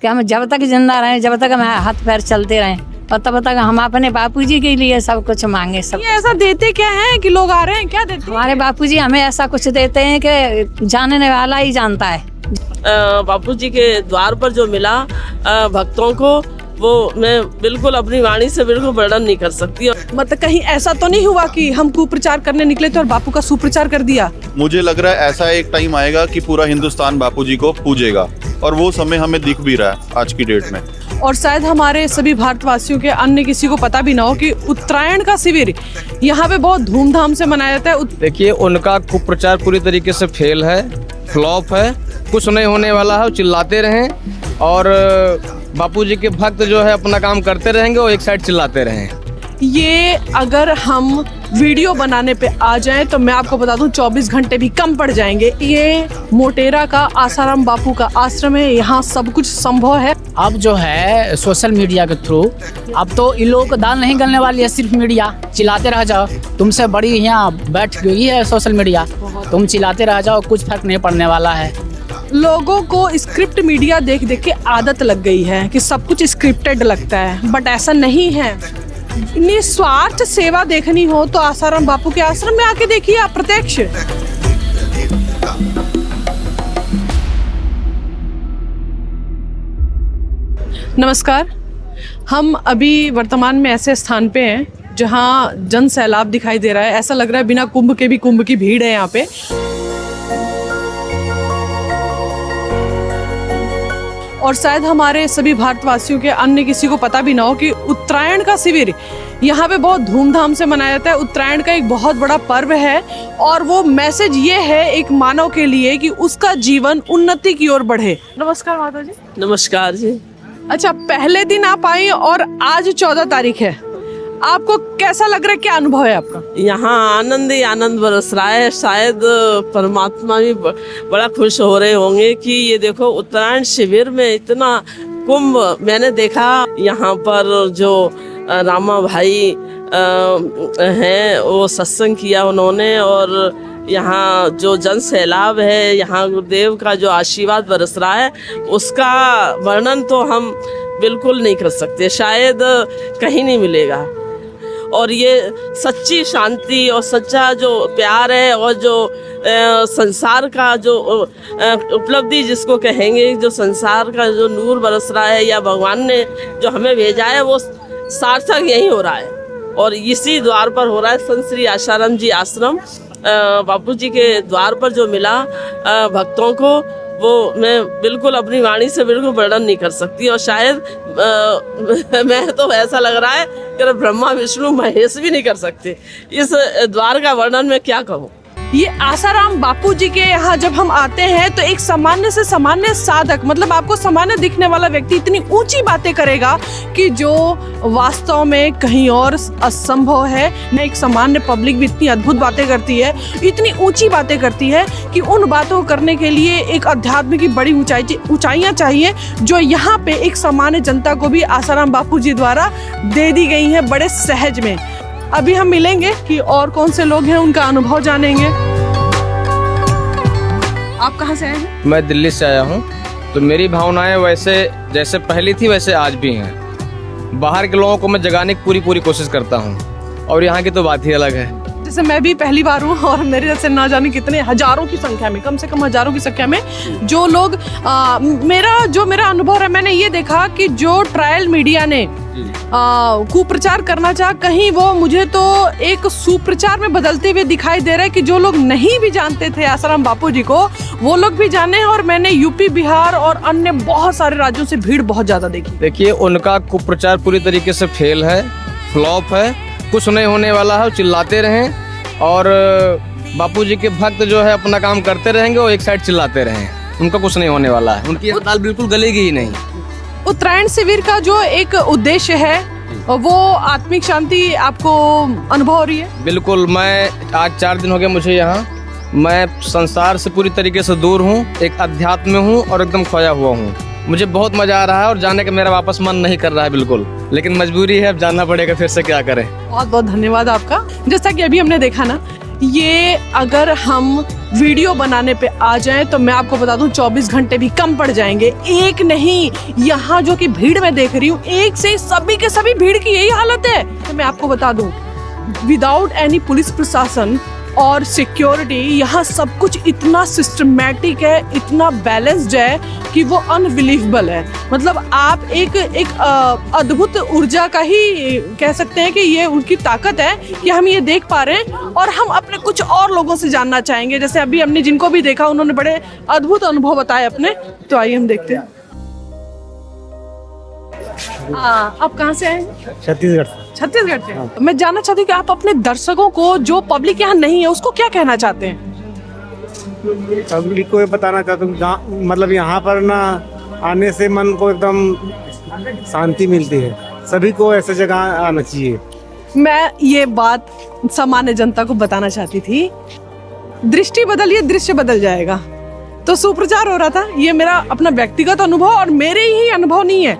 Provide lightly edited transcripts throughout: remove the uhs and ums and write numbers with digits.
कि हम जब तक जिंदा रहें, जब तक हमारे हाथ पैर चलते रहें, और तब तक हम अपने बापूजी के लिए सब कुछ मांगे। सब ये ऐसा देते क्या है कि लोग आ रहे हैं, क्या देते हैं? हमारे बापूजी हमें ऐसा कुछ देते हैं कि जानने वाला ही जानता है। बापूजी के द्वार पर जो मिला भक्तों को, वो मैं बिल्कुल अपनी वाणी से बिल्कुल वर्णन नहीं कर सकती। मतलब कहीं ऐसा तो नहीं हुआ कि हम कुप्रचार करने निकले थे और बापू का सुप्रचार कर दिया? मुझे लग रहा है ऐसा एक टाइम आएगा कि पूरा हिंदुस्तान बापूजी को पूजेगा, और वो समय हमें दिख भी रहा है आज की डेट में। और शायद हमारे सभी भारतवासियों के अन्य किसी को पता भी ना हो कि उत्तरायण का शिविर यहाँ पे बहुत धूमधाम से मनाया जाता है। देखिए, उनका कुप्रचार पूरी तरीके से फेल है, फ्लॉप है, कुछ नहीं होने वाला है। चिल्लाते रहें और बापूजी के भक्त जो है अपना काम करते रहेंगे और एक साइड चिल्लाते रहें। ये अगर हम वीडियो बनाने पे आ जाएं तो मैं आपको बता दूं 24 घंटे भी कम पड़ जाएंगे। ये मोटेरा का आसाराम बापू का आश्रम है, यहाँ सब कुछ संभव है। अब जो है सोशल मीडिया के थ्रू अब तो इन लोगों को दाल नहीं गलने वाली है, सिर्फ मीडिया। चिल्लाते रह जाओ, तुमसे बड़ी यहाँ बैठ गई है सोशल मीडिया, तुम चिल्लाते रह जाओ, कुछ फर्क नहीं पड़ने वाला है। लोगों को स्क्रिप्ट मीडिया देख देख के आदत लग गई है कि सब कुछ स्क्रिप्टेड लगता है, बट ऐसा नहीं है। निस्वार्थ सेवा देखनी हो तो आसाराम बापू के आश्रम में आके देखिए आप प्रत्यक्ष। नमस्कार, हम अभी वर्तमान में ऐसे स्थान पे हैं जहां जन सैलाब दिखाई दे रहा है। ऐसा लग रहा है बिना कुंभ के भी कुंभ की भीड़ है यहाँ पे। और शायद हमारे सभी भारतवासियों के अन्य किसी को पता भी ना हो कि उत्तरायण का शिविर यहाँ पे बहुत धूमधाम से मनाया जाता है। उत्तरायण का एक बहुत बड़ा पर्व है और वो मैसेज ये है एक मानव के लिए कि उसका जीवन उन्नति की ओर बढ़े। नमस्कार माता जी। नमस्कार जी। अच्छा, पहले दिन आप आई और आज 14 तारीख है, आपको कैसा लग रहा है, क्या अनुभव है आपका? यहाँ आनंद ही आनंद बरस रहा है। शायद परमात्मा भी बड़ा खुश हो रहे होंगे कि ये देखो उत्तरायण शिविर में इतना कुंभ मैंने देखा। यहाँ पर जो रामा भाई हैं वो सत्संग किया उन्होंने, और यहाँ जो जन सैलाब है, यहाँ गुरुदेव का जो आशीर्वाद बरस रहा है, उसका वर्णन तो हम बिल्कुल नहीं कर सकते, शायद कहीं नहीं मिलेगा। और ये सच्ची शांति और सच्चा जो प्यार है और जो संसार का जो उपलब्धि जिसको कहेंगे, जो संसार का जो नूर बरस रहा है या भगवान ने जो हमें भेजा है, वो सार्थक यही हो रहा है। और इसी द्वार पर हो रहा है संत श्री आसाराम जी आश्रम। बापूजी के द्वार पर जो मिला भक्तों को, वो मैं बिल्कुल अपनी वाणी से बिल्कुल वर्णन नहीं कर सकती। और शायद मैं तो ऐसा लग रहा है कि ब्रह्मा विष्णु महेश भी नहीं कर सकते इस द्वार का वर्णन। मैं क्या कहूँ। ये आसाराम बापू जी के यहाँ जब हम आते हैं तो एक सामान्य से सामान्य साधक, मतलब आपको सामान्य दिखने वाला व्यक्ति इतनी ऊंची बातें करेगा कि जो वास्तव में कहीं और असंभव है। न एक सामान्य पब्लिक भी इतनी अद्भुत बातें करती है, इतनी ऊंची बातें करती है कि उन बातों को करने के लिए एक अध्यात्म की बड़ी ऊंचाइयां चाहिए, जो यहाँ पे एक सामान्य जनता को भी आसाराम बापू जी द्वारा दे दी गई है बड़े सहज में। अभी हम मिलेंगे कि और कौन से लोग हैं, उनका अनुभव जानेंगे। आप कहाँ से आए हैं? मैं दिल्ली से आया हूँ। तो मेरी भावनाएं वैसे जैसे पहली थी वैसे आज भी हैं। बाहर के लोगों को मैं जगाने की पूरी कोशिश करता हूँ, और यहाँ की तो बात ही अलग है। जैसे मैं भी पहली बार हूँ और मेरे जैसे ना जाने कितने हजारों की संख्या में, कम से कम हजारों की संख्या में जो लोग मेरा अनुभव है, मैंने ये देखा कि जो ट्रायल मीडिया ने कुप्रचार करना चाहा, कहीं वो मुझे तो एक सुप्रचार में बदलते हुए दिखाई दे रहा है कि जो लोग नहीं भी जानते थे आसाराम बापू जी को, वो लोग भी जाने। और मैंने यूपी, बिहार और अन्य बहुत सारे राज्यों से भीड़ बहुत ज्यादा देखी। देखिए, उनका कुप्रचार पूरी तरीके से फेल है, फ्लॉप है, कुछ नहीं होने वाला है। चिल्लाते रहें और बापूजी के भक्त जो है अपना काम करते रहेंगे और एक साइड चिल्लाते रहें, उनका कुछ नहीं होने वाला है। उनकी दाल बिल्कुल गलेगी ही नहीं। उत्तरायण शिविर का जो एक उद्देश्य है वो आत्मिक शांति आपको अनुभव हो रही है? बिल्कुल। मैं आज 4 दिन हो गए मुझे यहाँ। मैं संसार से पूरी तरीके से दूर हूँ, एक अध्यात्म में हूँ और एकदम खोया हुआ हूँ। मुझे बहुत मजा आ रहा है और जाने का मेरा वापस मन नहीं कर रहा है बिल्कुल, लेकिन मजबूरी है, अब जाना पड़ेगा, फिर से क्या करें। बहुत बहुत धन्यवाद आपका। जैसा कि अभी हमने देखा ना, ये अगर हम वीडियो बनाने पे आ जाएं तो मैं आपको बता दूं 24 घंटे भी कम पड़ जाएंगे। एक नहीं, यहाँ जो कि भीड़ मैं देख रही हूँ, एक से सभी के सभी भीड़ की यही हालत है। तो मैं आपको बता दूं, विदाउट एनी पुलिस प्रशासन और सिक्योरिटी यहाँ सब कुछ इतना सिस्टमैटिक है, इतना बैलेंस्ड है कि वो अनबिलीवेबल है। मतलब आप एक अद्भुत ऊर्जा का ही कह सकते हैं कि ये उनकी ताकत है कि हम ये देख पा रहे हैं। और हम अपने कुछ और लोगों से जानना चाहेंगे, जैसे अभी हमने जिनको भी देखा उन्होंने बड़े अद्भुत अनुभव बताए अपने। तो आइए हम देखते हैं। आप कहाँ से आए? छत्तीसगढ़ से। छत्तीसगढ़ से। मैं जानना चाहती हूँ कि आप अपने दर्शकों को, जो पब्लिक यहाँ नहीं है, उसको क्या कहना चाहते हैं? पब्लिक को ये बताना चाहता हूँ, मतलब यहाँ पर ना आने से मन को एकदम शांति मिलती है। सभी को ऐसे जगह आना चाहिए। मैं ये बात सामान्य जनता को बताना चाहती थी। दृष्टि बदलिए, दृश्य बदल जाएगा। तो सुप्रचार हो रहा था। ये मेरा अपना व्यक्तिगत अनुभव और मेरे ही अनुभव नहीं है।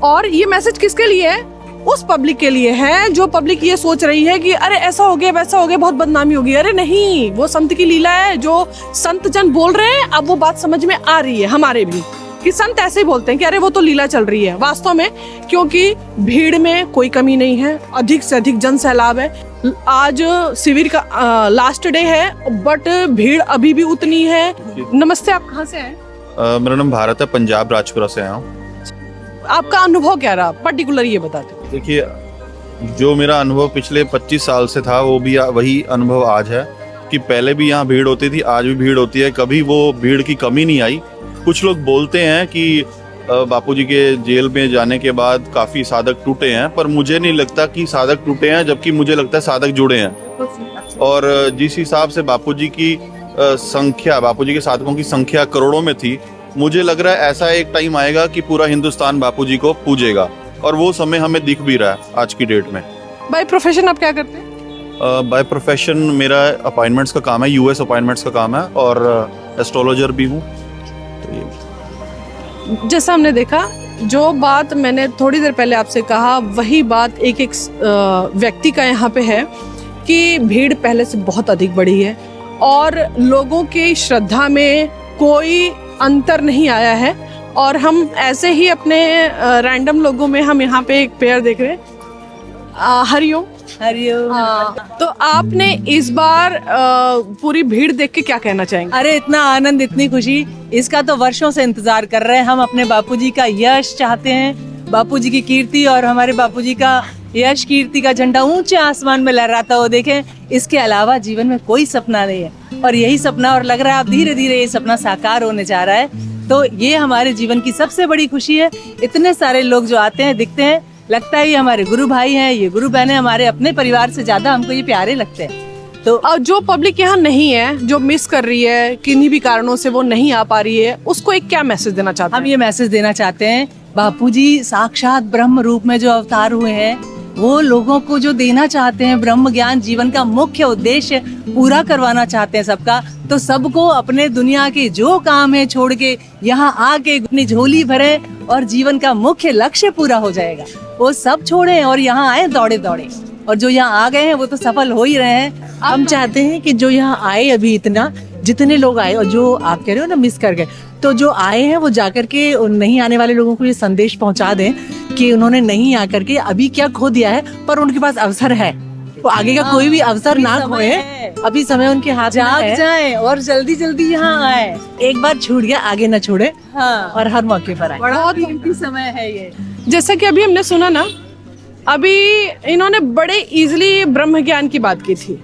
और ये मैसेज किसके लिए है? उस पब्लिक के लिए है जो पब्लिक ये सोच रही है कि अरे ऐसा हो गया, वैसा हो गया, बहुत बदनामी होगी। अरे नहीं, वो संत की लीला है। जो संत जन बोल रहे हैं, अब वो बात समझ में आ रही है हमारे भी, कि संत ऐसे ही बोलते हैं कि अरे वो तो लीला चल रही है। वास्तव में क्योंकि भीड़ में कोई कमी नहीं है, अधिक से अधिक जन सैलाब है। आज शिविर का लास्ट डे है, बट भीड़ अभी भी उतनी है। नमस्ते, आप कहाँ से हैं? मेरा नाम भारत है, पंजाब राजपुरा से आया हूँ। आपका अनुभव क्या रहा पर्टिकुलर, ये बताते। देखिए, जो मेरा अनुभव पिछले 25 साल से था वो भी वही अनुभव आज है कि पहले भी यहाँ भीड़ होती थी, आज भी भीड़ होती है। कभी वो भीड़ की कमी नहीं आई। कुछ लोग बोलते हैं कि बापूजी के जेल में जाने के बाद काफ़ी साधक टूटे हैं, पर मुझे नहीं लगता कि साधक टूटे हैं, जबकि मुझे लगता है साधक जुड़े हैं। और जिस हिसाब से बापूजी की संख्या, बापूजी के साधकों की संख्या करोड़ों में थी, मुझे लग रहा है ऐसा एक टाइम आएगा कि पूरा हिंदुस्तान बापूजी को पूजेगा। और वो समय हमें दिख भी रहा है आज की डेट में। बाय प्रोफेशन आप क्या करते हैं? बाय प्रोफेशन मेरा अपॉइंटमेंट्स का काम है, यूएस अपॉइंटमेंट्स का काम है, और एस्ट्रोलॉजर भी हूँ। तो ये जैसा हमने देखा, जो बात मैंने थोड़ी देर पहले आपसे कहा, वही बात एक व्यक्ति का यहाँ पे है कि भीड़ पहले से बहुत अधिक बढ़ी है और लोगों की श्रद्धा में कोई अंतर नहीं आया है। और हम ऐसे ही अपने रैंडम लोगों में हम यहाँ पे एक पेयर देख रहे हैं। हरिओम। हरिओम। तो आपने इस बार पूरी भीड़ देख के क्या कहना चाहेंगे? अरे इतना आनंद, इतनी खुशी, इसका तो वर्षों से इंतजार कर रहे हैं। हम अपने बापूजी का यश चाहते हैं, बापूजी की कीर्ति, और हमारे बापूजी का यश कीर्ति का झंडा ऊंचे आसमान में लहराता हो देखें। इसके अलावा जीवन में कोई सपना नहीं है, और यही सपना, और लग रहा है अब धीरे धीरे ये सपना साकार होने जा रहा है। तो ये हमारे जीवन की सबसे बड़ी खुशी है। इतने सारे लोग जो आते हैं, दिखते हैं, लगता है ये हमारे गुरु भाई हैं, ये गुरु बहन है, हमारे अपने परिवार से ज्यादा हमको ये प्यारे लगते हैं। तो और जो पब्लिक यहाँ नहीं है, जो मिस कर रही है, किन्हीं भी कारणों से वो नहीं आ पा रही है, उसको एक क्या मैसेज देना चाहते हैं? हम ये मैसेज देना चाहते हैं, बापूजी साक्षात ब्रह्म रूप में जो अवतार हुए हैं, वो लोगों को जो देना चाहते हैं ब्रह्म ज्ञान, जीवन का मुख्य उद्देश्य पूरा करवाना चाहते हैं सबका। तो सबको अपने दुनिया के जो काम है छोड़ के यहाँ आके अपनी झोली भरे और जीवन का मुख्य लक्ष्य पूरा हो जाएगा। वो सब छोड़े और यहाँ आए दौड़े दौड़े, और जो यहाँ आ गए हैं वो तो सफल हो ही रहे हैं। हम चाहते हैं कि जो यहाँ आए, अभी इतना जितने लोग आए, और जो आप कह रहे हो ना मिस कर गए, तो जो आए हैं वो जाकर के नहीं आने वाले लोगों को ये संदेश पहुंचा दें कि उन्होंने नहीं आकर के अभी क्या खो दिया है, पर उनके पास अवसर है। वो आगे का कोई भी अवसर ना खोए, अभी समय उनके हाथ में है। जाए और जल्दी जल्दी यहाँ आए। एक बार छूट गया, आगे न छोड़े। हाँ, और हर मौके पर आए। बहुत कीमती समय है ये। जैसा कि अभी हमने सुना ना, अभी इन्होंने बड़े इजीली ब्रह्म ज्ञान की बात की थी।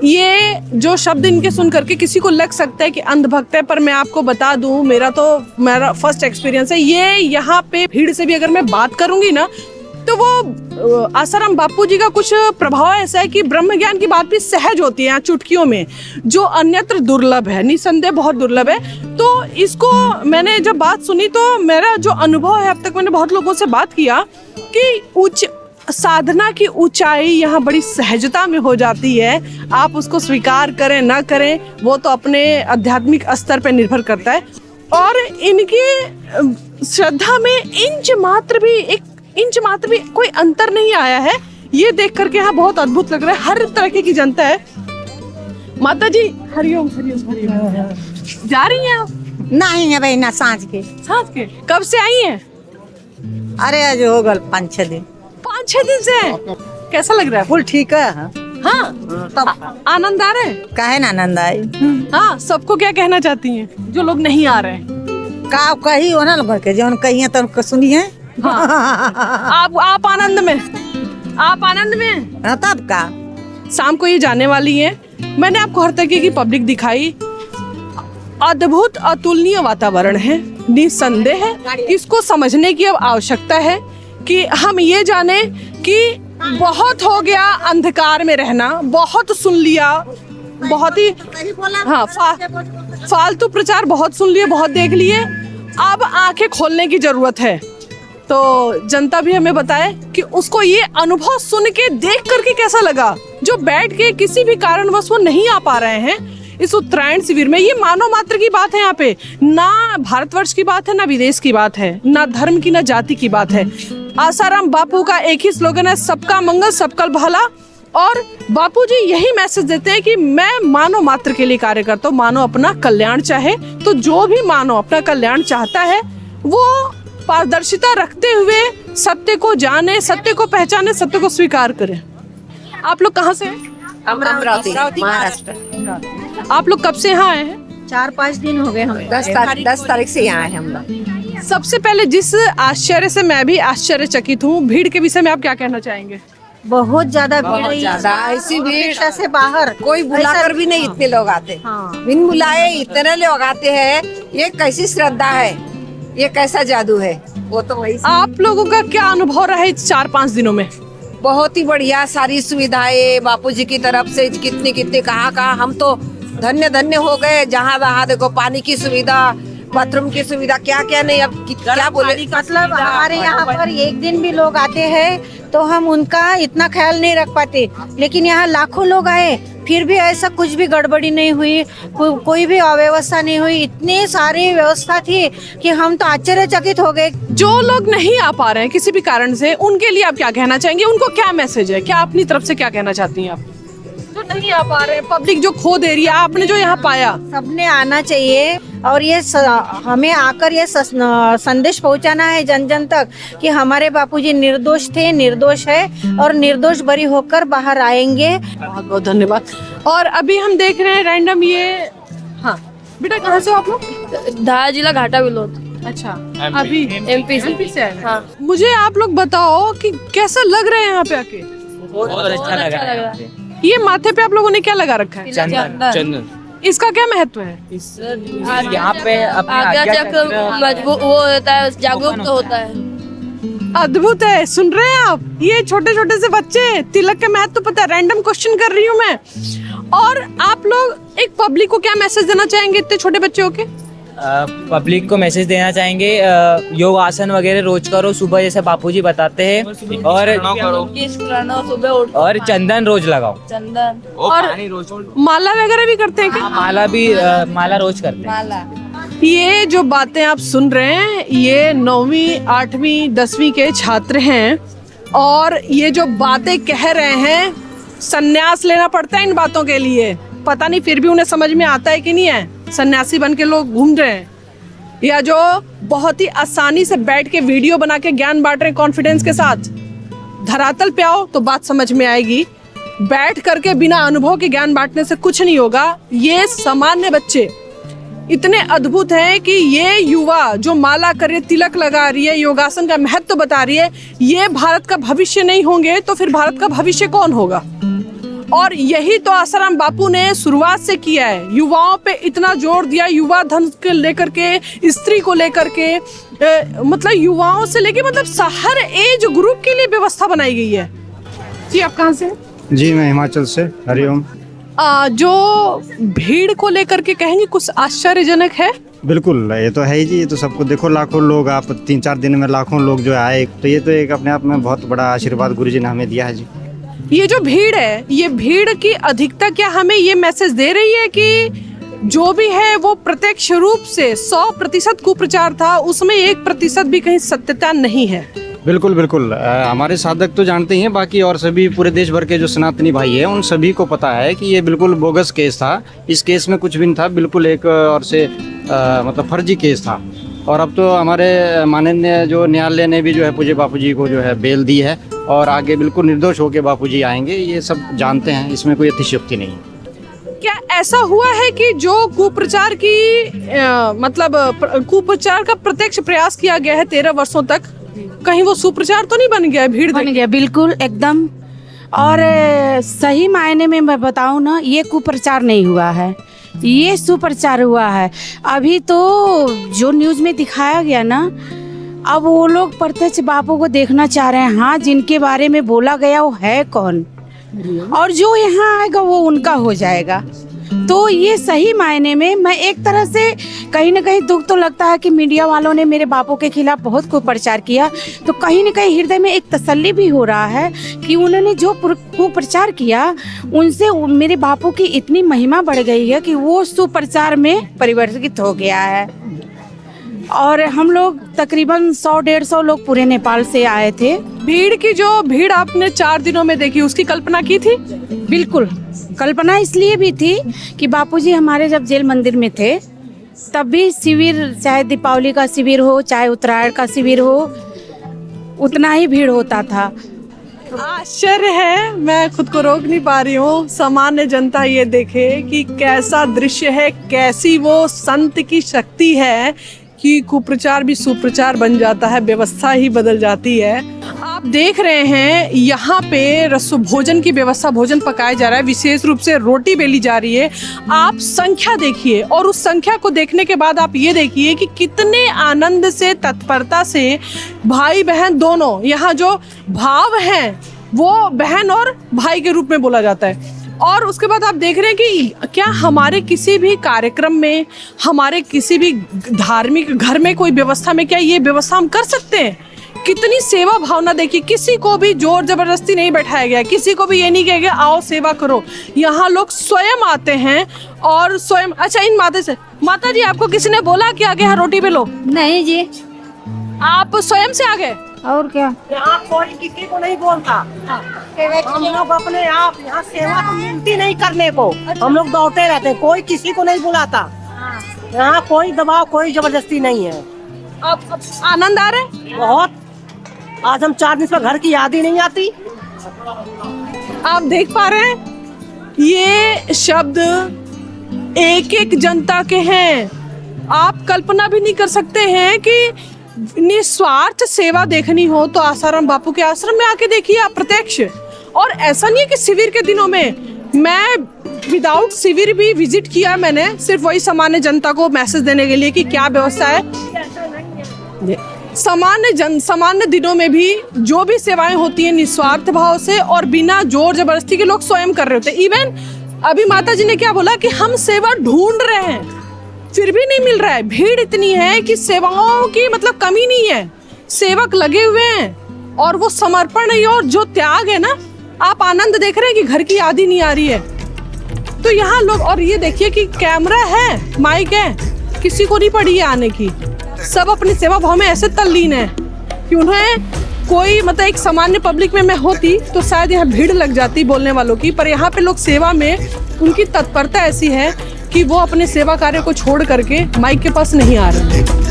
ये जो शब्द इनके सुन करके किसी को लग सकता है कि अंधभक्त है, पर मैं आपको बता दूं, मेरा फर्स्ट एक्सपीरियंस है ये। यहाँ पे भीड़ से भी अगर मैं बात करूंगी ना, तो वो आसाराम बापूजी का कुछ प्रभाव ऐसा है कि ब्रह्म ज्ञान की बात भी सहज होती है यहाँ चुटकियों में, जो अन्यत्र दुर्लभ है, निसंदेह बहुत दुर्लभ है। तो इसको मैंने जब बात सुनी, तो मेरा जो अनुभव है, अब तक मैंने बहुत लोगों से बात किया कि उच्च साधना की ऊंचाई यहाँ बड़ी सहजता में हो जाती है। आप उसको स्वीकार करें ना करें, वो तो अपने आध्यात्मिक स्तर पर निर्भर करता है। और इनकी श्रद्धा में इंच मात्र भी कोई अंतर नहीं आया है। ये देख करके यहाँ बहुत अद्भुत लग रहा है। हर तरह की जनता है। माता जी, हरिओम हरिओम हरिओम। जा रही हैं आप? नहीं है भाई ना सांझ के। साथ के कब से आई हैं? अरे आज हो गल 5-6 दिन। 5-6 दिन से हैं। कैसा लग रहा है? फुल ठीक है। हाँ तब आनंद आ रहा है? काहे ना आनंद आई। हाँ, सबको क्या कहना चाहती हैं जो लोग नहीं आ रहे हैं? का कही हो ना लोग के जौन कही है तो सुनिए। आप आनंद में, आप आनंद में हैं? हाँ, तब का शाम को ये जाने वाली है। मैंने आपको हर तरीके की पब्लिक दिखाई। अद्भुत अतुलनीय वातावरण है, निसंदेह है। इसको समझने की अब आवश्यकता है कि हम ये जाने कि बहुत हो गया अंधकार में रहना, बहुत सुन लिया, बहुत ही फालतू प्रचार बहुत सुन लिए, बहुत देख लिए। अब आंखें खोलने की जरूरत है। तो जनता भी हमें बताए कि उसको ये अनुभव सुन के देख करके कैसा लगा। जो बैठ के किसी भी कारणवश वो नहीं आ पा रहे हैं इस उत्तरायण शिविर में। ये मानव मात्र की बात है। यहाँ पे ना भारतवर्ष की बात है, ना विदेश की बात है, ना धर्म की, ना जाति की बात है। आसाराम बापू का एक ही स्लोगन है, सबका मंगल सबका भला। और बापू जी यही मैसेज देते हैं कि मैं मानव मात्र के लिए कार्य करता हूँ। मानव अपना कल्याण चाहे तो जो भी मानव अपना कल्याण चाहता है वो पारदर्शिता रखते हुए सत्य को जाने, सत्य को पहचाने, सत्य को स्वीकार करे। आप लोग कहाँ से हैं? अमरावती महाराष्ट्र। आप लोग कब से यहाँ आए हैं? 4-5 दिन हो गए हम। 10 तारीख से यहाँ है हम लोग। सबसे पहले जिस आश्चर्य से मैं भी आश्चर्यचकित हूँ, भीड़ के विषय में आप क्या कहना चाहेंगे? बहुत ज्यादा भीड़ है। ऐसी भीड़ से बाहर कोई बुलाकर भी नहीं इतने लोग आते। बिन बुलाए इतने लोग आते हैं। ये कैसी श्रद्धा है, ये कैसा जादू है, वो तो वही। आप लोगों का क्या अनुभव रहा इस 4-5 दिनों में? बहुत ही बढ़िया, सारी सुविधाएं बापूजी की तरफ से कितनी कितनी कहाँ हम तो धन्य धन्य हो गए। जहाँ वहाँ देखो पानी की सुविधा, बाथरूम की सुविधा, क्या क्या नहीं, अब क्या बोले। मतलब हमारे यहाँ पर एक दिन भी लोग आते हैं तो हम उनका इतना ख्याल नहीं रख पाते, लेकिन यहाँ लाखों लोग आए फिर भी ऐसा कुछ भी गड़बड़ी नहीं हुई, कोई भी अव्यवस्था नहीं हुई। इतनी सारी व्यवस्था थी कि हम तो आश्चर्यचकित हो गए। जो लोग नहीं आ पा रहे हैं किसी भी कारण से, उनके लिए आप क्या कहना चाहेंगे? उनको क्या मैसेज है? क्या अपनी तरफ से क्या कहना चाहती हैं आप? जो नहीं आ पा रहे हैं, पब्लिक जो खो दे रही है, आपने जो यहाँ पाया। सबने आना चाहिए और ये हमें आकर ये संदेश पहुंचाना है जन जन तक कि हमारे बापूजी निर्दोष थे, निर्दोष है और निर्दोष बरी होकर बाहर आएंगे। बहुत बहुत धन्यवाद। और अभी हम देख रहे हैं रैंडम ये। हाँ बेटा, कहाँ से हो आप लोग? धार जिला घाटा विलोद। अच्छा, अभी एमपी से आए हैं। हाँ। मुझे आप लोग बताओ कि कैसा लग रहा है यहाँ पे आके? बहुत अच्छा लग रहा है। ये माथे पे आप लोगों ने क्या लगा रखा है? चंदन। इसका क्या महत्व है? यहाँ पे मजबूत वो होता है, जागरूक होता है। अद्भुत है। सुन रहे हैं आप? ये छोटे छोटे से बच्चे तिलक का महत्व पता है। रैंडम क्वेश्चन कर रही हूँ मैं। और आप लोग एक पब्लिक को क्या मैसेज देना चाहेंगे इतने छोटे बच्चों के? पब्लिक को मैसेज देना चाहेंगे, योग आसन वगैरह रोज करो सुबह, जैसे बापूजी बताते हैं। और चंदन रोज लगाओ। चंदन और माला वगैरह भी करते हैं क्या? माला रोज करते हैं। ये जो बातें आप सुन रहे हैं, ये 9वीं 8वीं 10वीं के छात्र हैं और ये जो बातें कह रहे हैं, संन्यास लेना पड़ता है इन बातों के लिए। पता नहीं फिर भी उन्हें समझ में आता है कि नहीं है। सन्यासी बन के लोग घूम रहे हैं, या जो बहुत ही आसानी से बैठ के वीडियो बना के ज्ञान बांट रहे हैं कॉन्फिडेंस के साथ। धरातल पे आओ तो बात समझ में आएगी। बैठ करके बिना अनुभव के ज्ञान बांटने से कुछ नहीं होगा। ये सामान्य बच्चे इतने अद्भुत हैं कि ये युवा जो माला कर रही है, तिलक लगा रही है, योगासन का महत्व बता रही है, ये भारत का भविष्य नहीं होंगे तो फिर भारत का भविष्य कौन होगा? और यही तो आसाराम बापू ने शुरुआत से किया है। युवाओं पे इतना जोर दिया, युवा धन के लेकर के, स्त्री को लेकर के, मतलब युवाओं से लेके मतलब हर एज ग्रुप के लिए व्यवस्था बनाई गई है। जी आप कहाँ से? जी मैं हिमाचल से। हरिओम। जो भीड़ को लेकर के कहेंगे कुछ आश्चर्यजनक है? बिल्कुल, ये तो है ही जी। ये तो सबको देखो, लाखों लोग, आप 3-4 दिन में लाखों लोग जो आए, तो ये तो एक अपने आप में बहुत बड़ा आशीर्वाद गुरुजी ने हमें दिया है जी। ये जो भीड़ है, ये भीड़ की अधिकता क्या हमें ये मैसेज दे रही है कि जो भी है वो प्रत्यक्ष रूप से 100% कुप्रचार था, उसमें 1% भी कहीं सत्यता नहीं है? बिल्कुल बिल्कुल हमारे साधक तो जानते ही हैं, बाकी और सभी पूरे देश भर के जो सनातनी भाई हैं उन सभी को पता है कि ये बिल्कुल बोगस केस था। इस केस में कुछ भी नहीं था, बिल्कुल एक और से मतलब फर्जी केस था। और अब तो हमारे माननीय जो न्यायालय ने भी जो है पूज्य बापूजी को जो है बेल दी है और आगे बिल्कुल निर्दोष होकर बापूजी आएंगे, ये सब जानते हैं, इसमें कोई अतिशयोक्ति नहीं है। क्या ऐसा हुआ है कि जो कुप्रचार की मतलब कुप्रचार का प्रत्यक्ष प्रयास किया गया है 13 वर्षों तक, कहीं वो सुप्रचार तो नहीं बन गया? भीड़ बन गया, बिल्कुल एकदम। और सही मायने में मैं बताऊं ना, ये कुप्रचार नहीं हुआ है, ये सुप्रचार हुआ है। अभी तो जो न्यूज़ में दिखाया गया ना, अब वो लोग प्रत्यक्ष बापू को देखना चाह रहे हैं। हाँ, जिनके बारे में बोला गया वो है कौन, और जो यहाँ आएगा वो उनका हो जाएगा। तो ये सही मायने में मैं एक तरह से कहीं ना कहीं दुख तो लगता है कि मीडिया वालों ने मेरे बापू के खिलाफ बहुत कुप्रचार किया, तो कहीं ना कहीं हृदय में एक तसल्ली भी हो रहा है कि उन्होंने जो कुप्रचार किया उनसे मेरे बापू की इतनी महिमा बढ़ गई है कि वो सुप्रचार में परिवर्तित हो गया है। और हम लोग तकरीबन 100-150 लोग पूरे नेपाल से आए थे। भीड़ आपने 4 दिनों में देखी, उसकी कल्पना की थी? बिल्कुल, कल्पना इसलिए भी थी कि बापूजी हमारे जब जेल मंदिर में थे तब भी शिविर, चाहे दीपावली का शिविर हो चाहे उत्तरायण का शिविर हो, उतना ही भीड़ होता था। आश्चर्य है, मैं खुद को रोक नहीं पा रही हूँ। सामान्य जनता ये देखे कि कैसा दृश्य है, कैसी वो संत की शक्ति है कि कुप्रचार भी सुप्रचार बन जाता है, व्यवस्था ही बदल जाती है। आप देख रहे हैं यहाँ पे रसो भोजन की व्यवस्था, भोजन पकाया जा रहा है, विशेष रूप से रोटी बेली जा रही है। आप संख्या देखिए और उस संख्या को देखने के बाद आप ये देखिए कि कितने आनंद से, तत्परता से भाई बहन दोनों, यहाँ जो भाव हैं वो बहन और भाई के रूप में बोला जाता है। और उसके बाद आप देख रहे हैं कि क्या हमारे किसी भी कार्यक्रम में, हमारे किसी भी धार्मिक घर में कोई व्यवस्था में क्या ये व्यवस्था हम कर सकते हैं? कितनी सेवा भावना देखिए, किसी को भी जोर जबरदस्ती नहीं बैठाया गया, किसी को भी ये नहीं कहा गया आओ सेवा करो। यहाँ लोग स्वयं आते हैं और स्वयं। अच्छा, इन माता जी आपको किसी ने बोला कि आगे यहाँ रोटी बेलो? नहीं जी, आप स्वयं से आ गए? और क्या, यहाँ कोई किसी को नहीं बोलता। हम लोग अपने आप यहाँ सेवा तो मिलती नहीं करने को, हम लोग दौड़ते रहते हैं, कोई किसी को नहीं बुलाता। यहाँ कोई दबाव, कोई जबरदस्ती नहीं है। अब आनंद आ रहा है बहुत। आज हम 4 दिन से घर की याद ही नहीं आती। आप देख पा रहे हैं ये शब्द एक एक जनता के हैं। आप कल्पना भी नहीं कर सकते हैं कि निस्वार्थ सेवा देखनी हो तो आसाराम बापू के आश्रम में आके देखिए आप प्रत्यक्ष। और ऐसा नहीं है कि शिविर के दिनों में, मैं विदाउट शिविर भी विजिट किया मैंने, सिर्फ वही सामान्य जनता को मैसेज देने के लिए कि क्या व्यवस्था है। सामान्य दिनों में भी जो भी सेवाएं होती हैं निस्वार्थ भाव से और बिना जोर जबरदस्ती के लोग स्वयं कर रहे होते हैं। इवन अभी माता जी ने क्या बोला कि हम सेवा ढूंढ रहे हैं, फिर भी नहीं मिल रहा है। भीड़ इतनी है कि सेवाओं की मतलब कमी नहीं है, सेवक लगे हुए हैं और वो समर्पण है और जो त्याग है ना, आप आनंद देख रहे हैं कि घर की याद ही नहीं आ रही है। तो यहाँ लोग, और ये देखिए कि कैमरा है, माइक है, किसी को नहीं पड़ी है आने की, सब अपनी सेवा भाव में ऐसे तल्लीन है कि उन्हें कोई मतलब एक सामान्य पब्लिक में मैं होती तो शायद यहाँ भीड़ लग जाती बोलने वालों की, पर यहाँ पे लोग सेवा में उनकी तत्परता ऐसी है कि वो अपने सेवा कार्य को छोड़ करके माइक के पास नहीं आ रहे।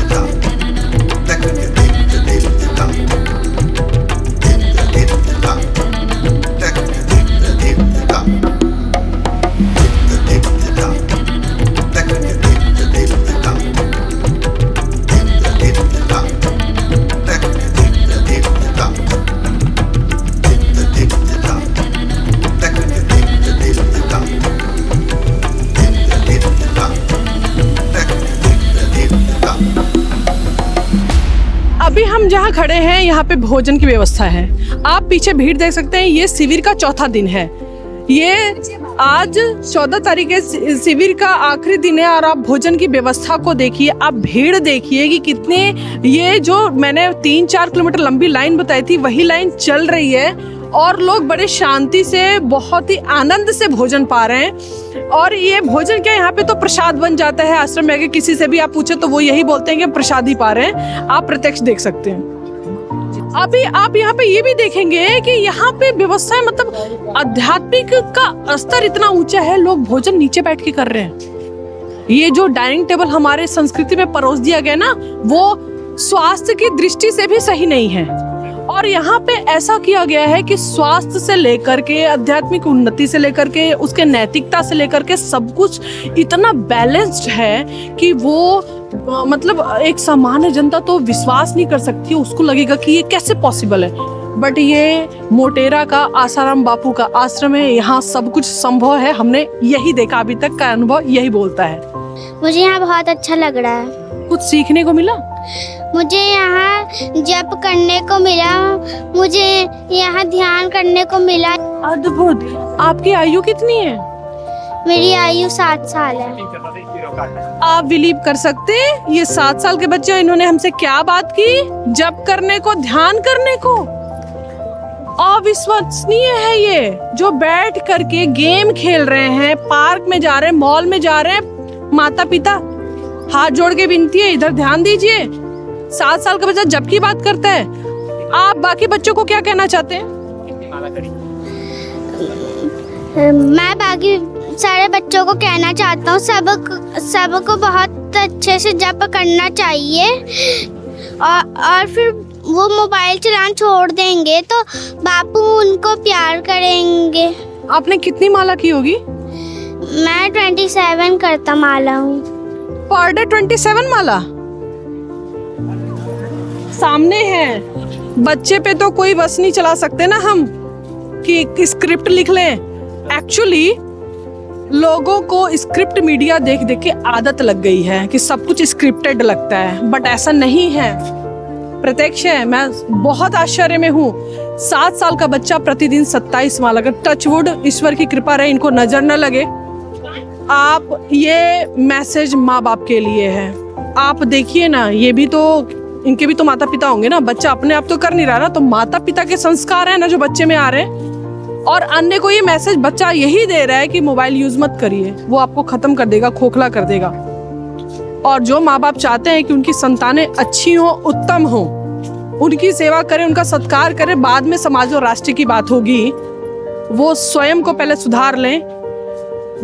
अभी हम जहाँ खड़े हैं यहाँ पे भोजन की व्यवस्था है। आप पीछे भीड़ देख सकते हैं, ये शिविर का चौथा दिन है। ये आज 14 तारीख के शिविर का आखिरी दिन है और आप भोजन की व्यवस्था को देखिए, आप भीड़ देखिए कि कितने, ये जो मैंने 3-4 किलोमीटर लंबी लाइन बताई थी वही लाइन चल रही है और लोग बड़े शांति से, बहुत ही आनंद से भोजन पा रहे हैं। और ये भोजन क्या, यहाँ पे तो प्रसाद बन जाता है आश्रम में, अगर किसी से भी आप पूछे तो वो यही बोलते हैं कि प्रसाद ही पा रहे हैं। आप प्रत्यक्ष देख सकते हैं। अभी आप यहाँ पे ये भी देखेंगे कि यहाँ पे व्यवस्था है, मतलब आध्यात्मिक का स्तर इतना ऊंचा है, लोग भोजन नीचे बैठ के कर रहे हैं। ये जो डाइनिंग टेबल हमारे संस्कृति में परोस दिया गया ना, वो स्वास्थ्य की दृष्टि से भी सही नहीं है। और यहाँ पे ऐसा किया गया है कि स्वास्थ्य से लेकर के आध्यात्मिक उन्नति से लेकर के उसके नैतिकता से लेकर के सब कुछ इतना बैलेंस्ड है कि वो मतलब एक सामान्य जनता तो विश्वास नहीं कर सकती, उसको लगेगा कि ये कैसे पॉसिबल है। बट ये मोटेरा का आसाराम बापू का आश्रम है, यहाँ सब कुछ संभव है। हमने यही देखा, अभी तक का अनुभव यही बोलता है। मुझे यहाँ बहुत अच्छा लग रहा है। कुछ सीखने को मिला? मुझे यहाँ जप करने को मिला, मुझे यहाँ ध्यान करने को मिला। अद्भुत। आपकी आयु कितनी है? मेरी आयु 7 साल है। आप बिलीव कर सकते हैं, ये 7 साल के बच्चे, इन्होंने हमसे क्या बात की? जप करने को, ध्यान करने को। अविश्वसनीय है ये, जो बैठ करके गेम खेल रहे हैं, पार्क में जा रहे हैं, मॉल में जा रहे हैं। माता पिता हाथ जोड़ के विनती है, इधर ध्यान दीजिए। 7 साल का बच्चा जब की बात करता है। आप बाकी बच्चों को क्या कहना चाहते हैं? मैं बाकी सारे बच्चों को कहना चाहता हूँ, सबको बहुत अच्छे से जप करना चाहिए, और फिर वो मोबाइल चलाना छोड़ देंगे तो बापू उनको प्यार करेंगे। आपने कितनी माला की होगी? मैं 27 करता माला हूँ। पर डे 27 माला सामने है। बच्चे पे तो कोई बस नहीं चला सकते ना हम कि स्क्रिप्ट लिख लें। एक्चुअली लोगों को स्क्रिप्ट मीडिया देख देख के आदत लग गई है कि सब कुछ स्क्रिप्टेड लगता है, बट ऐसा नहीं है। प्रत्यक्ष है, मैं बहुत आश्चर्य में हूँ। 7 साल का बच्चा प्रतिदिन 27 माला का। टचवुड, ईश्वर की कृपा रहे, इनको नजर न लगे। आप ये मैसेज माँ बाप के लिए है। आप देखिए ना, ये भी तो इनके भी तो माता पिता होंगे ना। बच्चा अपने आप तो कर नहीं रहा ना, तो माता पिता के संस्कार है ना जो बच्चे में आ रहे हैं। और अन्य को ये मैसेज बच्चा यही दे रहा है कि मोबाइल यूज मत करिए, वो आपको खत्म कर देगा, खोखला कर देगा। और जो माँ बाप चाहते हैं कि उनकी संतानें अच्छी हो, उत्तम हो, उनकी सेवा करें, उनका सत्कार करें, बाद में समाज और राष्ट्र की बात होगी। वो स्वयं को पहले सुधार लें।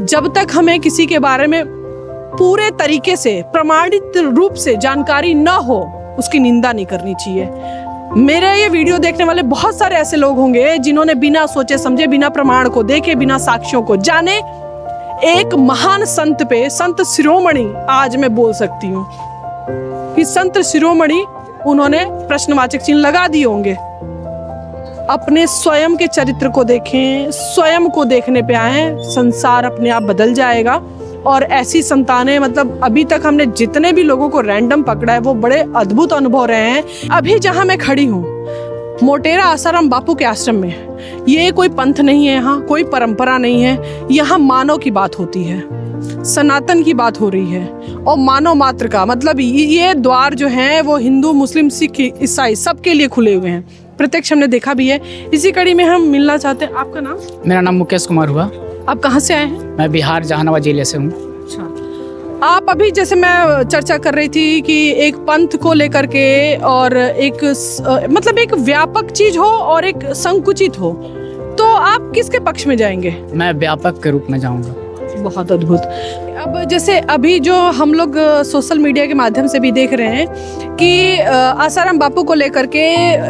जब तक हमें किसी के बारे में पूरे तरीके से प्रमाणित रूप से जानकारी न हो, उसकी निंदा नहीं करनी चाहिए। मेरे ये वीडियो देखने वाले बहुत सारे ऐसे लोग होंगे जिन्होंने बिना सोचे समझे, बिना प्रमाण को देखे, बिना साक्ष्यों को जाने एक महान संत पे, संत शिरोमणि आज मैं बोल सकती हूँ कि संत शिरोमणि, उन्होंने प्रश्नवाचक चिन्ह लगा दिए होंगे। अपने स्वयं के चरित्र को देखें, स्वयं को देखने पे आए, संसार अपने आप बदल जाएगा। और ऐसी संतानें, मतलब अभी तक हमने जितने भी लोगों को रैंडम पकड़ा है वो बड़े अद्भुत अनुभव रहे हैं। अभी जहाँ मैं खड़ी हूँ मोटेरा आसाराम बापू के आश्रम में, ये कोई पंथ नहीं है, यहाँ कोई परंपरा नहीं है, यहाँ मानव की बात होती है, सनातन की बात हो रही है। और मानव मात्र का मतलब ये द्वार जो है वो हिंदू, मुस्लिम, सिख, ईसाई सबके लिए खुले हुए हैं। प्रत्यक्ष हमने देखा भी है। इसी कड़ी में हम मिलना चाहते हैं। आपका नाम? मेरा नाम मुकेश कुमार हुआ। आप कहाँ से आए हैं? मैं बिहार जहानाबाद जिले से हूँ। अच्छा, आप अभी जैसे मैं चर्चा कर रही थी कि एक पंथ को लेकर के और एक मतलब एक व्यापक चीज हो और एक संकुचित हो, तो आप किसके पक्ष में जाएंगे? मैं व्यापक के रूप में जाऊंगा। बहुत अद्भुत। अब जैसे अभी जो हम लोग सोशल मीडिया के माध्यम से भी देख रहे हैं कि आसाराम बापू को लेकर के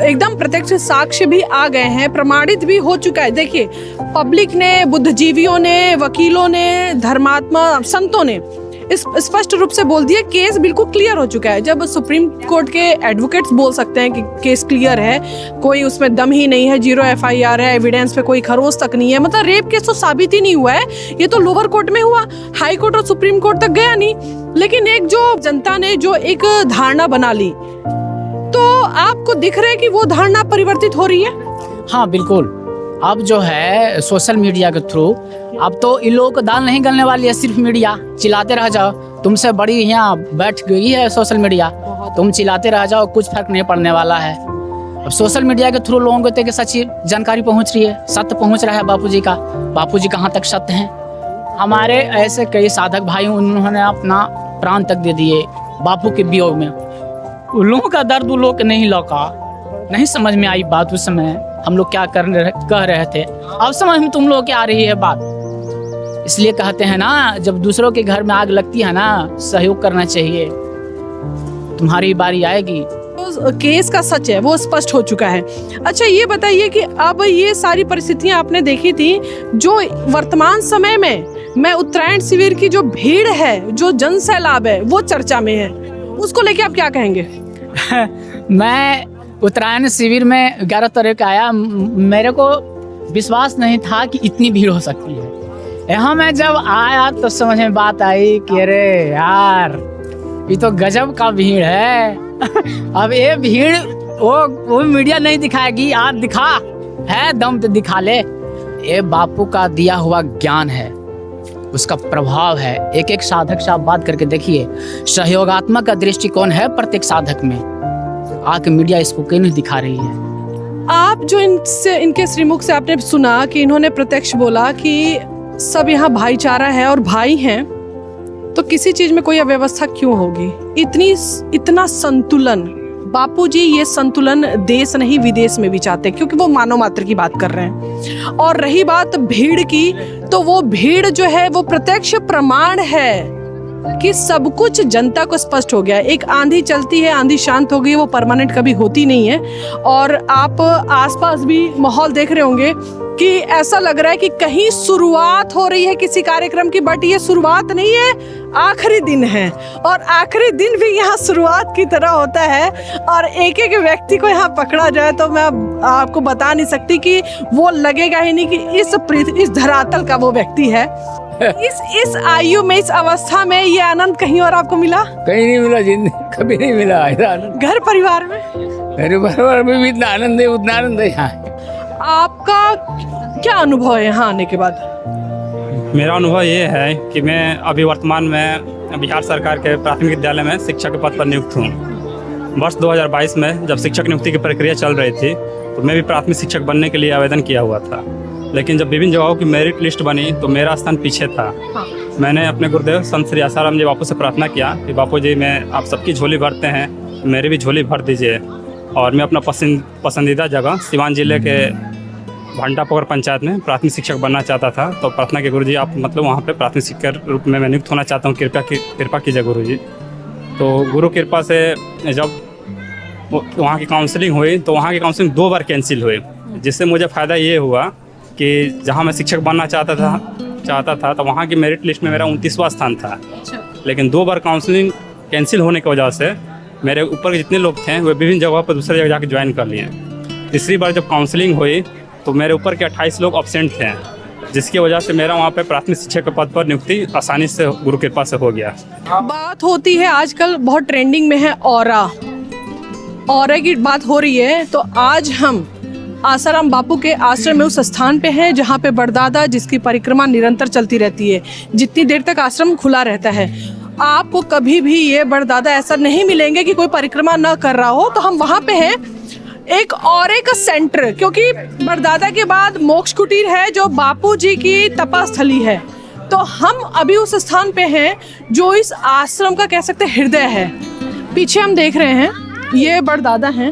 एकदम प्रत्यक्ष साक्ष्य भी आ गए हैं, प्रमाणित भी हो चुका है। देखिए, पब्लिक ने, बुद्धिजीवियों ने, वकीलों ने, धर्मात्मा संतों ने इस स्पष्ट रूप से बोल दिया, केस बिल्कुल क्लियर हो चुका है। जब सुप्रीम कोर्ट के एडवोकेट्स बोल सकते हैं कि केस क्लियर है, कोई उसमें दम ही नहीं है, 0 FIR है, एविडेंस पे कोई खरोच तक नहीं है, मतलब रेप केस तो साबित ही नहीं हुआ है, ये तो लोअर कोर्ट में हुआ, हाई कोर्ट और सुप्रीम कोर्ट तक गया नहीं। लेकिन एक जो जनता ने जो एक धारणा बना ली, तो आपको दिख रहा है कि वो धारणा परिवर्तित हो रही है? हाँ बिल्कुल। अब जो है सोशल मीडिया के थ्रू अब तो इन लोगों को दाल नहीं गलने वाली है, सिर्फ मीडिया चिल्लाते रह जाओ। तुमसे बड़ी यहाँ बैठ गई है सोशल मीडिया, तुम चिल्लाते रह जाओ, कुछ फर्क नहीं पड़ने वाला है। अब सोशल मीडिया के थ्रू लोगों को तक सच्ची जानकारी पहुँच रही है, सत्य पहुँच रहा है बापूजी का। बापूजी कहाँ तक सत्य हैं। हमारे ऐसे कई साधक भाई, उन्होंने अपना प्राण तक दे दिए बापू के वियोग में। उन लोगों का दर्द उन लोगों के नहीं लौका, नहीं समझ में आई बात उस समय, हम लोग क्या कह रहे थे। अब समझ में तुम लोग क्या आ रही है बात। इसलिए कहते हैं ना, जब दूसरों के घर में आग लगती है ना, सहयोग करना चाहिए, तुम्हारी बारी आएगी। केस का सच है वो स्पष्ट हो चुका है। अच्छा ये बताइए कि अब ये सारी परिस्थितियां आपने देखी थी, जो वर्तमान समय में मैं उत्तरायण शिविर की जो भीड़ है, जो जन सैलाब है, वो चर्चा में है, उसको लेके आप क्या कहेंगे? मैं उत्तरायण शिविर में 11 तारीख का आया, मेरे को विश्वास नहीं था कि इतनी भीड़ हो सकती है। यहाँ मैं जब आया तो समझ में बात आई कि अरे यार, ये तो गजब का भीड़ है। अब ये भीड़ वो मीडिया नहीं दिखाएगी, आज दिखा है दम तो दिखा ले। ये बापू का दिया हुआ ज्ञान है, उसका प्रभाव है। एक एक साधक से आप बात करके देखिए, सहयोगात्मक का दृष्टिकोण है प्रत्येक साधक में। आके मीडिया इसको क्यों नहीं दिखा रही है? आप जो इनके श्रीमुख से आपने सुना कि इन्होंने प्रत्यक्ष बोला कि सब यहाँ भाईचारा है और भाई हैं, तो किसी चीज में कोई अव्यवस्था क्यों होगी? इतना संतुलन, बापूजी ये संतुलन देश नहीं विदेश में भी चाहते, क्योंकि वो मानव मात्र की बात कर रहे हैं। और रही बात भीड़ की, तो वो भीड़ जो है वो प्रत्यक्ष प्रमाण है कि सब कुछ जनता को स्पष्ट हो गया। एक आंधी चलती है, आंधी शांत हो गई, वो परमानेंट कभी होती नहीं है। और आप आसपास भी माहौल देख रहे होंगे कि ऐसा लग रहा है कि कहीं शुरुआत हो रही है किसी कार्यक्रम की, बट ये शुरुआत नहीं है, आखिरी दिन है। और आखिरी दिन भी यहाँ शुरुआत की तरह होता है। और एक एक व्यक्ति को यहाँ पकड़ा जाए तो मैं आपको बता नहीं सकती कि वो लगेगा ही नहीं कि इस धरातल का वो व्यक्ति है। इस आयु में, इस अवस्था में ये आनंद कहीं और आपको मिला? कहीं नहीं मिला, जिंदगी कभी नहीं मिला ऐसा आनंद। घर परिवार में? घर परिवार में भी इतना आनंद है, उतना आनंद है यहाँ। आपका क्या अनुभव है यहाँ आने के बाद? मेरा अनुभव ये है कि मैं अभी वर्तमान में बिहार सरकार के प्राथमिक विद्यालय में शिक्षक के पद पर नियुक्त हूँ। वर्ष 2022 में जब शिक्षक नियुक्ति की प्रक्रिया चल रही थी तो मैं भी प्राथमिक शिक्षक बनने के लिए आवेदन किया हुआ था, लेकिन जब विभिन्न जगहों की मेरिट लिस्ट बनी तो मेरा स्थान पीछे था। मैंने अपने गुरुदेव संत श्री आसाराम जी बापू से प्रार्थना किया कि बापू जी, मैं आप सबकी झोली भरते हैं, मेरी भी झोली भर दीजिए। और मैं अपना पसंदीदा जगह सिवान जिले के भंटापोखर पंचायत में प्राथमिक शिक्षक बनना चाहता था। तो प्रार्थना के गुरुजी, आप मतलब वहाँ पे प्राथमिक शिक्षक के रूप में मैं नियुक्त होना चाहता हूँ, कृपा कीजिए गुरुजी। तो गुरु कृपा से जब वहाँ की काउंसलिंग हुई तो वहाँ की काउंसलिंग 2 बार कैंसिल हुई, जिससे मुझे फ़ायदा ये हुआ कि जहाँ मैं शिक्षक बनना चाहता था तो वहाँ की मेरिट लिस्ट में मेरा 29वां स्थान था। लेकिन 2 बार काउंसलिंग कैंसिल होने की वजह से मेरे ऊपर के जितने लोग थे वे विभिन्न जगहों पर दूसरी जगह जाकर ज्वाइन कर लिए। तीसरी बार जब काउंसलिंग हुई तो मेरे ऊपर के 28 लोग एब्सेंट थे, जिसकी वजह से मेरा वहाँ पे प्राथमिक शिक्षक के पद पर नियुक्ति आसानी से गुरु कृपा से हो गया। बात होती है आजकल बहुत ट्रेंडिंग में है ऑरा की बात हो रही है। तो आज हम आसाराम बापू के आश्रम में उस स्थान पे हैं जहाँ पे बड़दादा, जिसकी परिक्रमा निरंतर चलती रहती है जितनी देर तक आश्रम खुला रहता है। आपको कभी भी ये बड़दादा ऐसा नहीं मिलेंगे कि कोई परिक्रमा न कर रहा हो। तो हम वहाँ पे हैं, एक और एक सेंटर, क्योंकि बड़दादा के बाद मोक्ष कुटीर है जो बापू जी की तपस्थली है। तो हम अभी उस स्थान पे हैं जो इस आश्रम का कह सकते हृदय है। पीछे हम देख रहे हैं ये बड़दादा हैं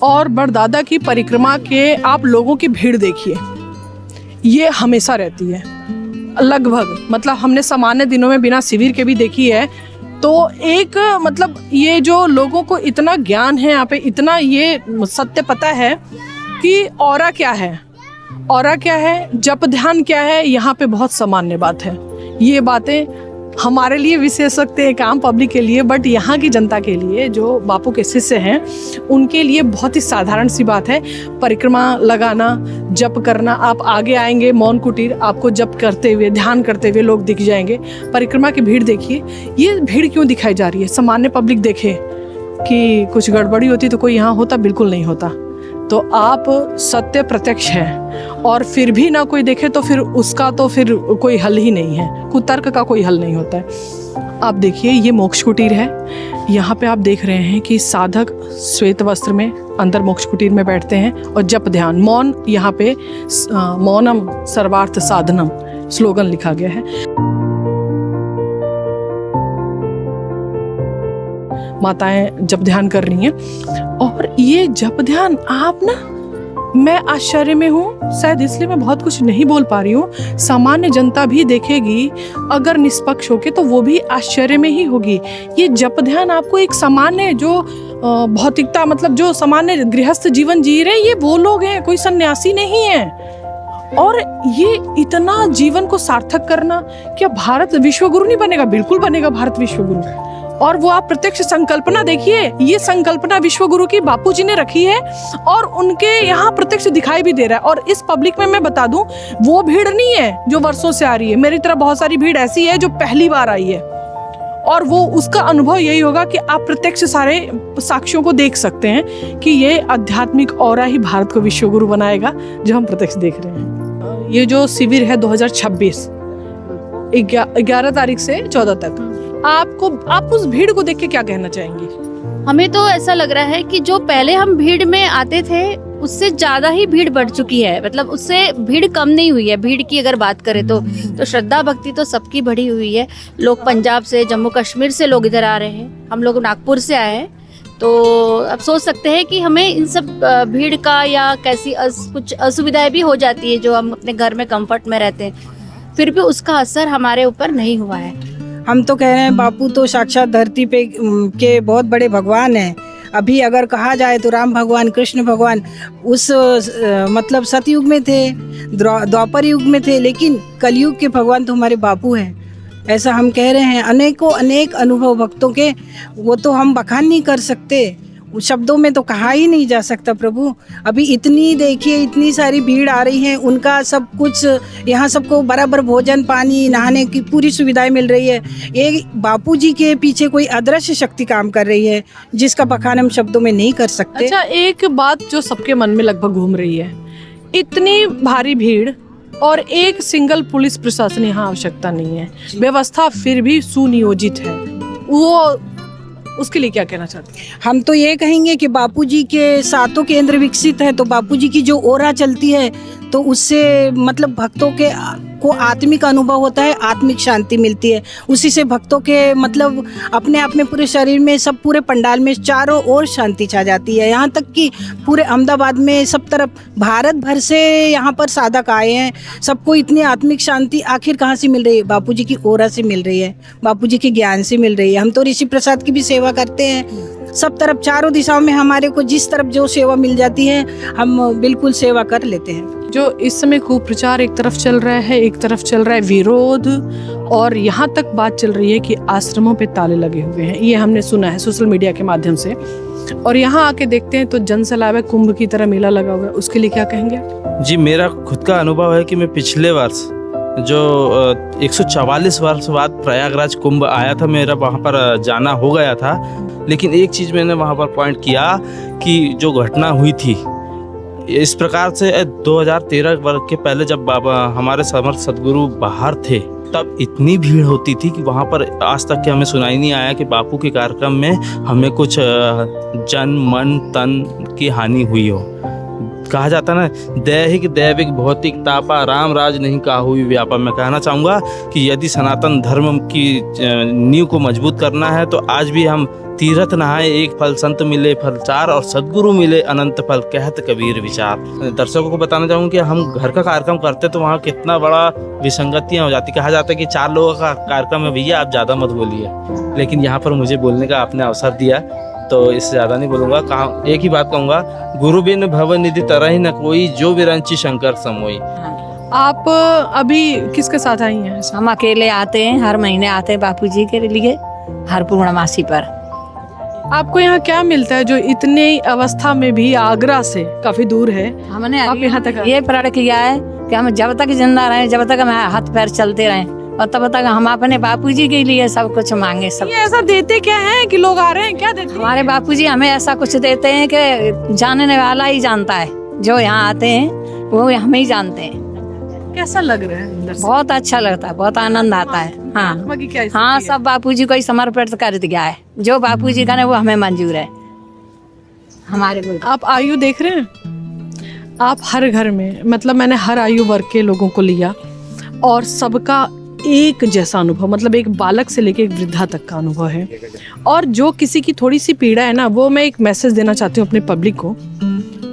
और बड़दादा की परिक्रमा के आप लोगों की भीड़ देखिए, ये हमेशा रहती है लगभग। मतलब हमने सामान्य दिनों में बिना शिविर के भी देखी है। तो एक मतलब ये जो लोगों को इतना ज्ञान है यहाँ पे, इतना ये सत्य पता है कि ऑरा क्या है, ऑरा क्या है, जप ध्यान क्या है, यहाँ पे बहुत सामान्य बात है। ये बातें हमारे लिए विशेष सकते हैं, आम पब्लिक के लिए, बट यहाँ की जनता के लिए जो बापू के शिष्य हैं उनके लिए बहुत ही साधारण सी बात है। परिक्रमा लगाना, जप करना। आप आगे आएंगे मौन कुटीर, आपको जप करते हुए, ध्यान करते हुए लोग दिख जाएंगे। परिक्रमा की भीड़ देखिए, ये भीड़ क्यों दिखाई जा रही है? सामान्य पब्लिक देखे कि कुछ गड़बड़ी होती तो कोई यहाँ होता? बिल्कुल नहीं होता। तो आप सत्य प्रत्यक्ष हैं और फिर भी ना कोई देखे तो फिर उसका तो फिर कोई हल ही नहीं है, कुतर्क का कोई हल नहीं होता है। आप देखिए ये मोक्ष कुटीर है, यहाँ पे आप देख रहे हैं कि साधक श्वेत वस्त्र में अंदर मोक्ष कुटीर में बैठते हैं और जप ध्यान मौन, यहाँ पे मौनम सर्वार्थ साधनम स्लोगन लिखा गया है। माताएं जप ध्यान कर रही हैं। और ये जप ध्यान आप ना, मैं आश्चर्य में हूँ, शायद इसलिए मैं बहुत कुछ नहीं बोल पा रही हूँ। सामान्य जनता भी देखेगी अगर निष्पक्ष होके तो वो भी आश्चर्य में ही होगी। ये जप ध्यान आपको एक सामान्य जो भौतिकता, मतलब जो सामान्य गृहस्थ जीवन जी रहे, ये वो लोग हैं, कोई सन्यासी नहीं है। और ये इतना जीवन को सार्थक करना, क्या भारत विश्वगुरु नहीं बनेगा? बिल्कुल बनेगा भारत विश्वगुरु। और वो आप प्रत्यक्ष संकल्पना देखिए, ये संकल्पना विश्वगुरु की बापूजी ने रखी है और उनके यहाँ प्रत्यक्ष दिखाई भी दे रहा है। और इस पब्लिक में मैं बता दूं, वो भीड़ नहीं है जो वर्षों से आ रही है। मेरी तरह बहुत सारी भीड़ ऐसी है जो पहली बार आई है, और वो उसका अनुभव यही होगा कि आप प्रत्यक्ष सारे साक्ष्यों को देख सकते हैं कि ये आध्यात्मिक ऑरा ही भारत को विश्वगुरु बनाएगा, जो हम प्रत्यक्ष देख रहे हैं। ये जो शिविर है 2026 11 तारीख से 14 तक, आप उस भीड़ को देख के क्या कहना चाहेंगी? हमें तो ऐसा लग रहा है कि जो पहले हम भीड़ में आते थे उससे ज्यादा ही भीड़ बढ़ चुकी है। मतलब उससे भीड़ कम नहीं हुई है। भीड़ की अगर बात करें तो श्रद्धा भक्ति तो सबकी बढ़ी हुई है। लोग पंजाब से, जम्मू कश्मीर से लोग इधर आ रहे हैं, हम लोग नागपुर से आए हैं। तो अब सोच सकते हैं कि हमें इन सब भीड़ का या कैसी कुछ असुविधाएं भी हो जाती है जो हम अपने घर में कंफर्ट में रहते हैं, फिर भी उसका असर हमारे ऊपर नहीं हुआ है। हम तो कह रहे हैं बापू तो साक्षात धरती पे के बहुत बड़े भगवान हैं। अभी अगर कहा जाए तो राम भगवान, कृष्ण भगवान उस मतलब सतयुग में थे, द्वापर युग में थे, लेकिन कलयुग के भगवान तो हमारे बापू हैं। ऐसा हम कह रहे हैं। अनेक अनुभव भक्तों के, वो तो हम बखान नहीं कर सकते, शब्दों में तो कहा ही नहीं जा सकता प्रभु। अभी इतनी देखिए, इतनी सारी भीड़ आ रही है, उनका सब कुछ यहाँ सबको बराबर भोजन, पानी, नहाने की पूरी सुविधाएं मिल रही है। ये बापूजी के पीछे कोई अदृश्य शक्ति काम कर रही है जिसका बखान हम शब्दों में नहीं कर सकते। अच्छा, एक बात जो सबके मन में लगभग घूम रही है, इतनी भारी भीड़ और एक सिंगल पुलिस प्रशासन यहाँ आवश्यकता नहीं है, व्यवस्था फिर भी सुनियोजित है, वो उसके लिए क्या कहना चाहते हैं? हम तो ये कहेंगे कि बापूजी के 7 केंद्र विकसित है, तो बापूजी की जो ओरा चलती है तो उससे मतलब भक्तों के को आत्मिक अनुभव होता है, आत्मिक शांति मिलती है। उसी से भक्तों के मतलब अपने आप में, पूरे शरीर में, सब पूरे पंडाल में चारों ओर शांति छा जाती है। यहाँ तक कि पूरे अहमदाबाद में सब तरफ, भारत भर से यहाँ पर साधक आए हैं। सबको इतनी आत्मिक शांति आखिर कहाँ से मिल रही है? बापूजी की ओरा से मिल रही है, बापूजी के ज्ञान से मिल रही है। हम तो ऋषि प्रसाद की भी सेवा करते हैं। सब तरफ, चारों दिशाओं में हमारे को जिस तरफ जो सेवा मिल जाती है, हम बिल्कुल सेवा कर लेते हैं। जो इस समय कुप्रचार एक तरफ चल रहा है, एक तरफ चल रहा है विरोध, और यहाँ तक बात चल रही है कि आश्रमों पे ताले लगे हुए हैं। ये हमने सुना है सोशल मीडिया के माध्यम से। और यहाँ आके देखते हैं तो जन सैलाब है, कुंभ की तरह मेला लगा हुआ है। उसके लिए क्या कहेंगे? जी, मेरा खुद का अनुभव है कि मैं पिछले वर्ष जो 144 वर्ष बाद प्रयागराज कुंभ आया था, मेरा वहाँ पर जाना हो गया था। लेकिन एक चीज़ मैंने वहाँ पर पॉइंट किया कि जो घटना हुई थी इस प्रकार से 2013 वर्ष के पहले जब बाबा हमारे समर्थ सदगुरु बाहर थे, तब इतनी भीड़ होती थी कि वहाँ पर आज तक के हमें सुनाई नहीं आया कि बापू के कार्यक्रम में हमें कुछ जन मन तन की हानि हुई हो। कहा जाता ना, दैहिक दैविक भौतिक तापा राम राज नहीं का हुई व्यापा। मैं कहना चाहूँगा कि यदि सनातन धर्म की नींव को मजबूत करना है तो आज भी हम तीर्थ नहाए एक फल, संत मिले फल चार, और सदगुरु मिले अनंत फल, कहत कबीर विचार। दर्शकों को बताना चाहूँगा कि हम घर का कार्यक्रम करते तो वहाँ कितना बड़ा विसंगतियाँ हो जाती। कहा जाता है कि 4 लोगों का कार्यक्रम है भैया, आप ज़्यादा मत बोलिए, लेकिन यहाँ पर मुझे बोलने का आपने अवसर दिया तो इससे ज़्यादा नहीं बोलूँगा। एक ही बात कहूँगा, गुरु बिन भव निधि तरहि न कोई, जो विरंची शंकर समोई। आप अभी किसके साथ आई हैं? हम अकेले आते हैं, हर महीने आते हैं बापूजी के लिए, हर पूर्णमासी पर। आपको यहाँ क्या मिलता है जो इतने अवस्था में भी आगरा से काफी दूर है? हमने आप यहाँ तक ये प्रण किया है कि हम जब तक जिंदा रहें, जब तक हमारे हाथ पैर चलते रहें, और तब तक हम अपने बापूजी के लिए सब कुछ मांगे। सब ये ऐसा देते क्या है कि लोग आ रहे हैं? क्या देते? हमारे बापूजी हमें ऐसा कुछ देते हैं कि जानने वाला ही जानता है, जो यहाँ आते हैं वो हमें ही जानते हैं। कैसा लग रहा है अंदर से? बहुत अच्छा लगता है, बहुत आनंद आता है। हाँ, सब बापूजी को ही समर्पित कर दिया है। जो बापूजी का है वो हमें मंजूर है। हमारे आप आयु देख रहे हैं, आप हर घर में, मतलब मैंने हर आयु वर्ग के लोगों को लिया और सबका एक जैसा अनुभव, मतलब एक बालक से लेकर एक वृद्धा तक का अनुभव है। और जो किसी की थोड़ी सी पीड़ा है ना, वो मैं एक मैसेज देना चाहती हूँ अपने पब्लिक को।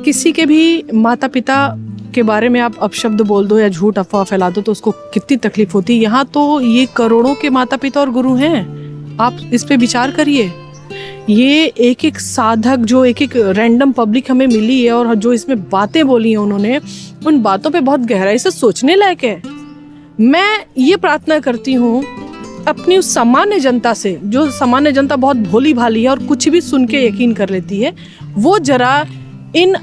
किसी के भी माता पिता के बारे में आप अपशब्द बोल दो या झूठ अफवाह फैला दो तो उसको कितनी तकलीफ होती है। यहाँ तो ये करोड़ों के माता पिता और गुरु हैं, आप इस पे विचार करिए। ये एक एक साधक, जो एक एक रैंडम पब्लिक हमें मिली है और जो इसमें बातें बोली हैं उन्होंने, उन बातों पे बहुत गहराई से सोचने लायक है। मैं ये प्रार्थना करती हूँ अपनी उस सामान्य जनता से, जो सामान्य जनता बहुत भोली भाली है और कुछ भी सुन के यकीन कर लेती है, वो जरा इन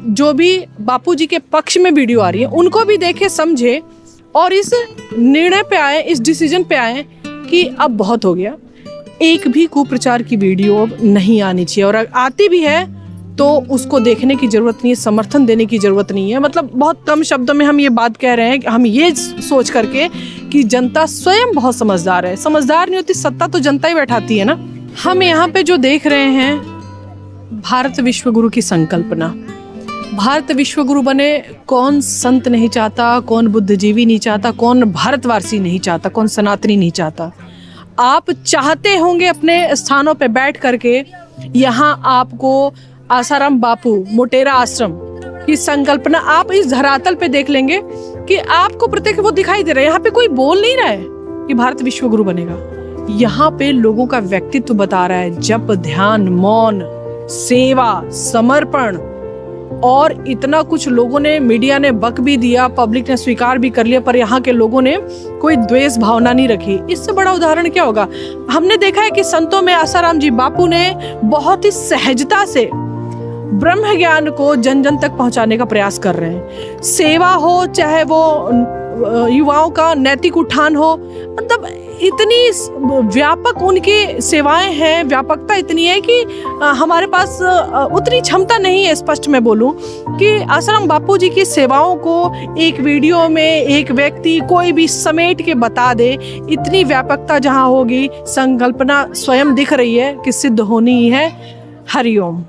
जो भी बापूजी के पक्ष में वीडियो आ रही है उनको भी देखे, समझे और इस निर्णय पे आए, इस डिसीजन पे आए कि अब बहुत हो गया। एक भी कुप्रचार की वीडियो अब नहीं आनी चाहिए, और आती भी है तो उसको देखने की जरूरत नहीं है, समर्थन देने की जरूरत नहीं है। मतलब बहुत कम शब्दों में हम ये बात कह रहे हैं कि हम ये सोच करके कि जनता स्वयं बहुत समझदार है। समझदार नहीं होती, सत्ता तो जनता ही बैठाती है ना। हम यहाँ पे जो देख रहे हैं, भारत विश्व गुरु की संकल्पना। भारत विश्व गुरु बने कौन संत नहीं चाहता, कौन बुद्धिजीवी नहीं चाहता, कौन भारतवासी नहीं चाहता, कौन सनातनी नहीं चाहता। आप चाहते होंगे अपने स्थानों पे बैठ करके, यहाँ आपको आसाराम बापू मोटेरा आश्रम की संकल्पना आप इस धरातल पे देख लेंगे कि आपको प्रत्येक वो दिखाई दे रहा है। यहाँ पे कोई बोल नहीं रहा है कि भारत विश्व गुरु बनेगा, यहाँ पे लोगों का व्यक्तित्व बता रहा है। जप, ध्यान, मौन, सेवा, समर्पण, और इतना कुछ लोगों ने, मीडिया ने बक भी दिया, पब्लिक ने स्वीकार भी कर लिया, पर यहाँ के लोगों ने कोई द्वेष भावना नहीं रखी। इससे बड़ा उदाहरण क्या होगा? हमने देखा है कि संतों में आसाराम जी बापू ने बहुत ही सहजता से ब्रह्म ज्ञान को जन जन तक पहुंचाने का प्रयास कर रहे हैं। सेवा हो, चाहे वो युवाओं का नैतिक उत्थान हो, मतलब इतनी व्यापक उनकी सेवाएं हैं, व्यापकता इतनी है कि हमारे पास उतनी क्षमता नहीं है, स्पष्ट मैं बोलूं, कि आसाराम बापू जी की सेवाओं को एक वीडियो में एक व्यक्ति कोई भी समेट के बता दे। इतनी व्यापकता जहां होगी, संकल्पना स्वयं दिख रही है कि सिद्ध होनी ही है। हरिओम।